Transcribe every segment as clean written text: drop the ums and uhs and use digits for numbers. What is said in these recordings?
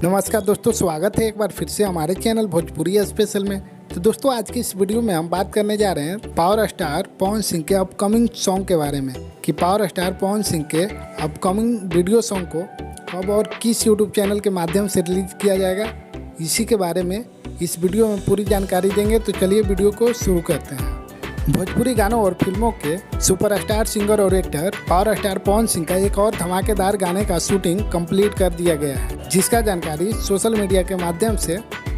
नमस्कार दोस्तों, स्वागत है एक बार फिर से हमारे चैनल भोजपुरी स्पेशल में। तो दोस्तों आज की इस वीडियो में हम बात करने जा रहे हैं पावर स्टार पवन सिंह के अपकमिंग सॉन्ग के बारे में कि पावर स्टार पवन सिंह के अपकमिंग वीडियो सॉन्ग को कब और किस यूट्यूब चैनल के माध्यम से रिलीज किया जाएगा। इसी के बारे में इस वीडियो में पूरी जानकारी देंगे। तो चलिए वीडियो को शुरू करते हैं। भोजपुरी गानों और फिल्मों के सुपरस्टार सिंगर और actor power star Pawan Singh का एक और धमाकेदार गाने का शूटिंग कंप्लीट कर दिया गया है, जिसका जानकारी सोशल मीडिया के माध्यम से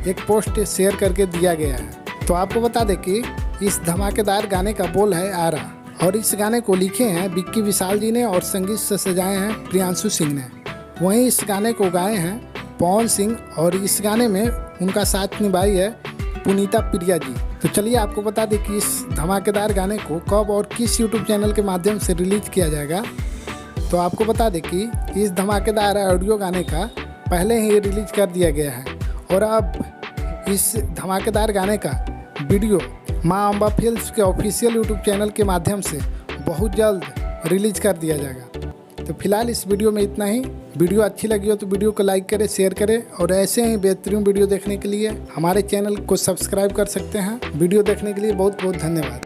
एक पोस्ट शेयर करके दिया गया है। तो आपको बता दें कि इस धमाकेदार गाने का बोल है आरा और इस गाने को लिखे हैं विक्की विशाल जी ने और संगीत से सजाए हैं प्रियांशु सिंह ने। वहीं इस गाने को गाए हैं पवन सिंह और इस गाने में उनका साथ निभाई है पुनीता प्रिया जी। तो चलिए आपको बता दें कि इस धमाकेदार गाने को कब और किस यूट्यूब चैनल के माध्यम से रिलीज किया जाएगा। तो आपको बता दें कि इस धमाकेदार ऑडियो गाने का पहले ही रिलीज कर दिया गया है और अब इस धमाकेदार गाने का वीडियो माँ अम्बा फिल्म्स के ऑफिशियल यूट्यूब चैनल के माध्यम से बहुत जल्द रिलीज कर दिया जाएगा। तो फिलहाल इस वीडियो में इतना ही। वीडियो अच्छी लगी हो तो वीडियो को लाइक करें, शेयर करें और ऐसे ही बेहतरीन वीडियो देखने के लिए हमारे चैनल को सब्सक्राइब कर सकते हैं। वीडियो देखने के लिए बहुत बहुत धन्यवाद।